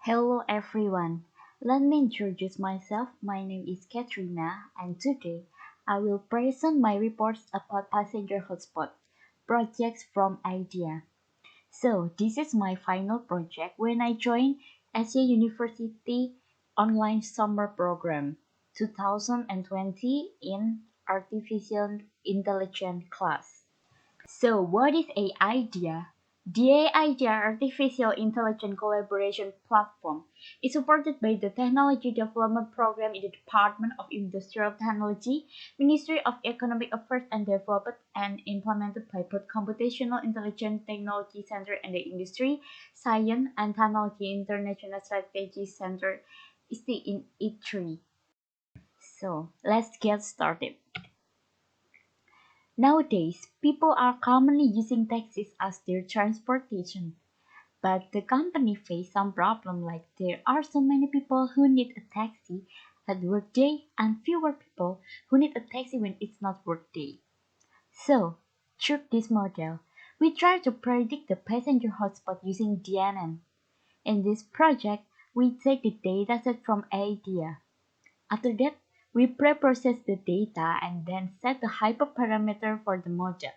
Hello everyone. Let me introduce myself. My name is Katrina and today I will present my reports about passenger hotspot projects from Aidea. So this is my final project when I joined Asia University online summer program 2020 in artificial intelligence class. So what is Aidea? The Aidea Artificial Intelligence Collaboration Platform is supported by the Technology Development Program in the Department of Industrial Technology, Ministry of Economic Affairs and Development, and implemented by both Computational Intelligence Technology Center and the Industry, Science and Technology International Strategy Center is in E3. So let's get started. Nowadays, people are commonly using taxis as their transportation, but the company face some problem like there are so many people who need a taxi at workday and fewer people who need a taxi when it's not workday. So, through this model, we try to predict the passenger hotspot using DNN. In this project, we take the dataset from Aidea. After that, we preprocess the data and then set the hyperparameter for the model.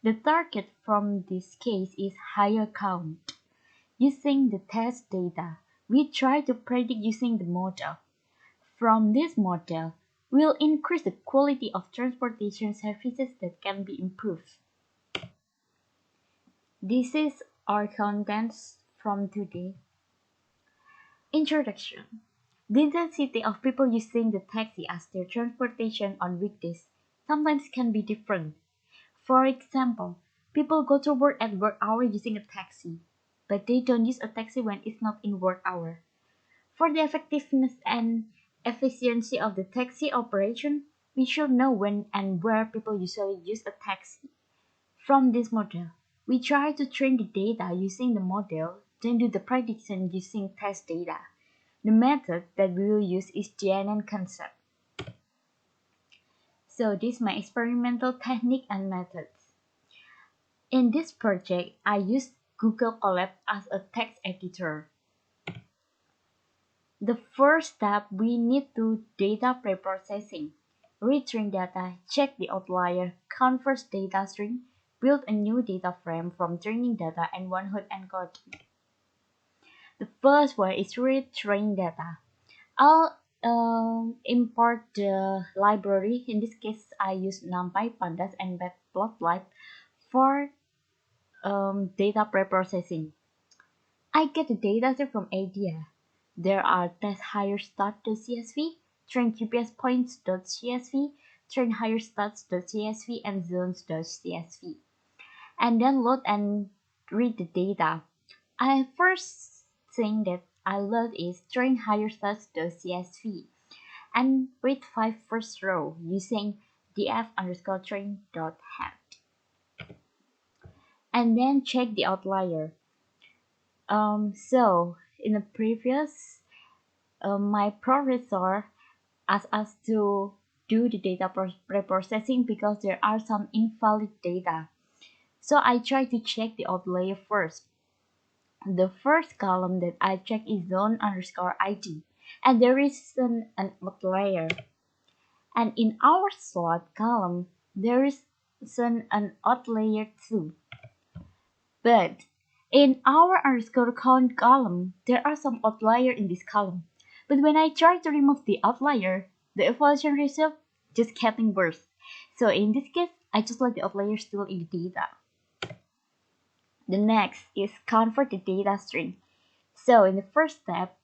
The target from this case is higher count. Using the test data, we try to predict using the model. From this model, we'll increase the quality of transportation services that can be improved. This is our contents from today. Introduction. The intensity of people using the taxi as their transportation on weekdays sometimes can be different. For example, people go to work at work hour using a taxi, but they don't use a taxi when it's not in work hour. For the effectiveness and efficiency of the taxi operation, we should know when and where people usually use a taxi. From this model, we try to train the data using the model, then do the prediction using test data. The method that we will use is DNN concept. So this is my experimental technique and methods. In this project, I used Google Colab as a text editor. The first step, we need to data preprocessing. Retrain data, check the outlier, convert data string, build a new data frame from training data and one-hot encoding. The first one is retrain data. I'll import the library. In this case, I use NumPy, Pandas, and Matplotlib for data preprocessing. I get the dataset from Aidea. There are test higher start.csv, train GPS points.csv, train higher stats.csv, and zones.csv. And then load and read the data. I first thing that I load is train higher stats.csv and read 5 first row using df_train.head. And then check the outlier. So in the previous, my professor asked us to do the data preprocessing because there are some invalid data. So I try to check the outlier first. The first column that I check is zone_ID, and there is an outlier. And in our slot column, there is an outlier too. But in our _count column, there are some outlier in this column. But when I try to remove the outlier, the evaluation result just getting worse. So in this case, I just let the outlier still in the data. The next is convert the data string. So in the first step,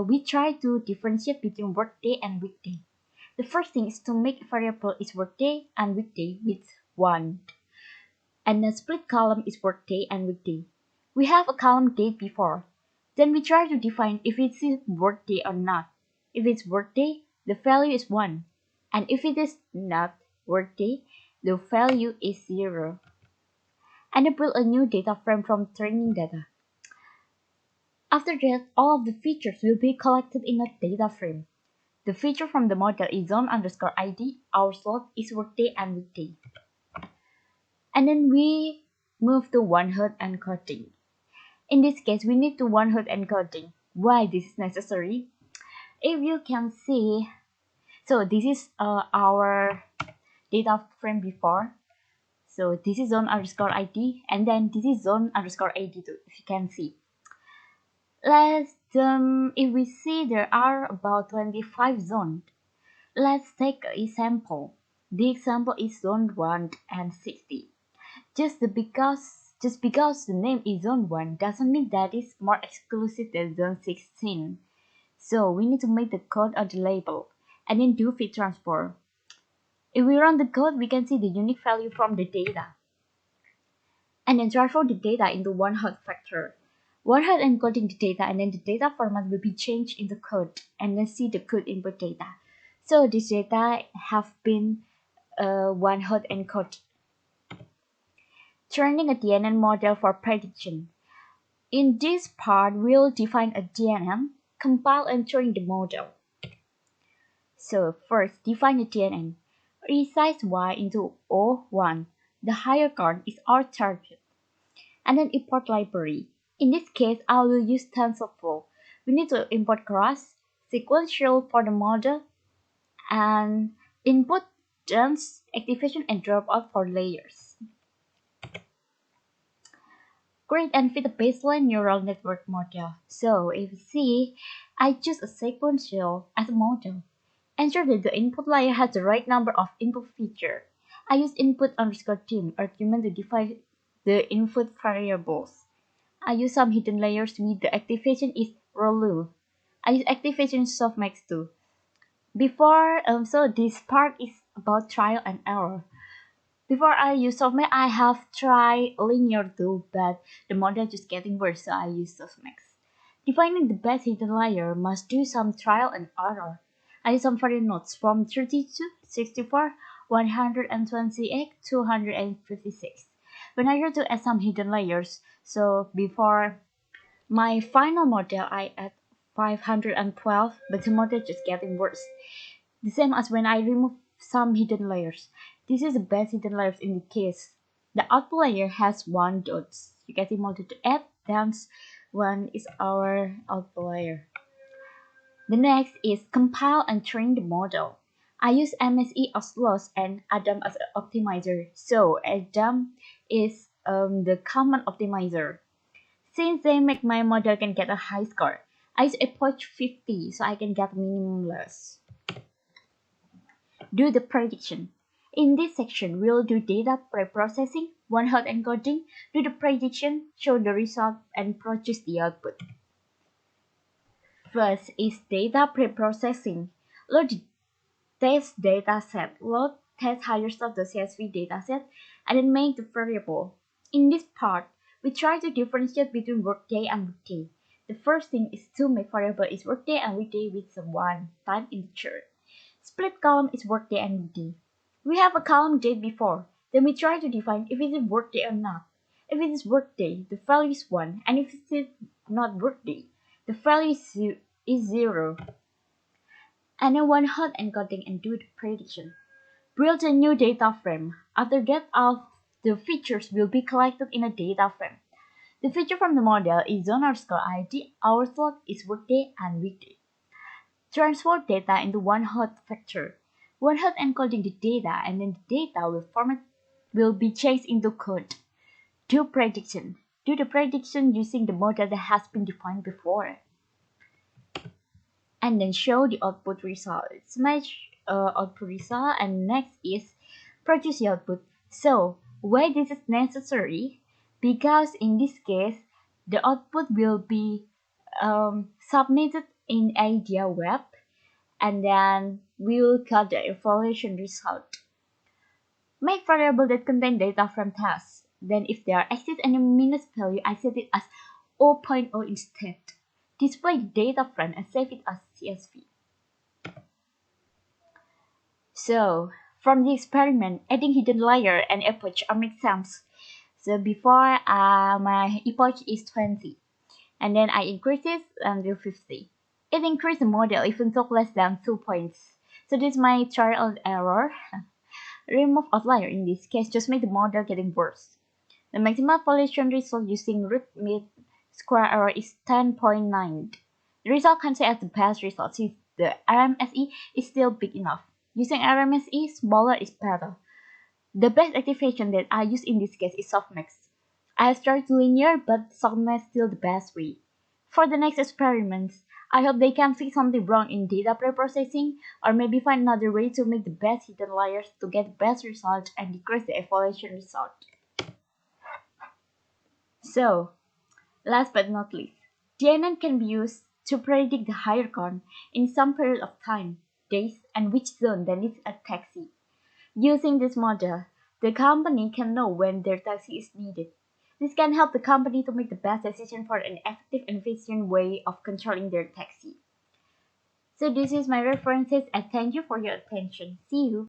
we try to differentiate between workday and weekday. The first thing is to make a variable is workday and weekday with 1. And the split column is workday and weekday. We have a column date before. Then we try to define if it's workday or not. If it's workday, the value is 1. And if it is not workday, the value is 0. And I build a new data frame from training data. After that, all of the features will be collected in a data frame. The feature from the model is zone_ID, our slot is workday and weekday. And then we move to one-hot encoding. In this case, we need to one-hot encoding. Why this is necessary? If you can see, so this is our data frame before. So this is zone underscore ID, and then this is zone underscore ID too, if you can see. If we see there are about 25 zones. Let's take an example. The example is zone 1 and 60. Just because the name is zone 1 doesn't mean that it's more exclusive than zone 16. So we need to make the code of the label and then do fit transform. If we run the code, we can see the unique value from the data and then transfer the data into one hot factor. One hot encoding the data, and then the data format will be changed in the code and then see the code input data. So this data have been one hot encoded. Training a DNN model for prediction. In this part, we'll define a DNN, compile and train the model. So first, define a DNN. Resize y into O1. The higher count is our target. And then import library. In this case, I will use TensorFlow. We need to import class, sequential for the model, and input, dance, activation, and dropout for layers. Create and fit a baseline neural network model. So if you see, I choose a sequential as a model. Ensure that the input layer has the right number of input feature. I use input underscore team argument to define the input variables. I use some hidden layers with the activation is ROLU. I use activation softmax too. So this part is about trial and error. Before I use softmax, I have tried linear too, but the model just getting worse, so I use softmax. Defining the best hidden layer must do some trial and error. I use some variant nodes from 32, 64, 128, 256. When I try to add some hidden layers, so before my final model I add 512, but the model just getting worse. The same as when I remove some hidden layers. This is the best hidden layers in the case. The output layer has one dots. You get the model to add, thence one is our output layer. The next is compile and train the model. I use MSE as loss and Adam as an optimizer. So Adam is the common optimizer. Since they make my model can get a high score, I use approach 50 so I can get minimum loss. Do the prediction. In this section, we'll do data preprocessing, one-hot encoding, do the prediction, show the result, and produce the output. First is data preprocessing. Load the test dataset, load test higher of the CSV dataset, and then make the variable. In this part, we try to differentiate between workday and weekday. The first thing is to make variable is workday and weekday with some one time integer. Split column is workday and weekday. We have a column date before, then we try to define if it is workday or not. If it is workday, the value is 1, and if it is not workday, the value is 0. And then one hot encoding and do the prediction. Build a new data frame. After that, all the features will be collected in a data frame. The feature from the model is zone underscore ID, our slot is workday and weekday. Transfer data into one hot factor. One hot encoding the data, and then the data will be changed into code. Do prediction. Do the prediction using the model that has been defined before. And then show the output result. Smash output result, and next is produce the output. So why this is necessary? Because in this case, the output will be submitted in Aidea web, and then we will cut the evaluation result. Make variable that contain data from tasks. Then if there exists any minus value, I set it as 0.0 instead. Display the data frame and save it as CSV. So, from the experiment, adding hidden layer and epoch makes sense. So before my epoch is 20, and then I increase it until 50. It increased the model even took less than 2 points. So this is my trial and error. Remove outlier in this case, just make the model getting worse. The maximum population result using root mean square error is 10.9. The result can say as the best result since the RMSE is still big enough. Using RMSE, smaller is better. The best activation that I use in this case is softmax. I have tried linear, but softmax is still the best way. For the next experiments, I hope they can fix something wrong in data preprocessing, or maybe find another way to make the best hidden layers to get the best result and decrease the evaluation result. So, last but not least, DNN can be used to predict the hire count in some period of time, days, and which zone that needs a taxi. Using this model, the company can know when their taxi is needed. This can help the company to make the best decision for an effective and efficient way of controlling their taxi. So this is my references and thank you for your attention. See you.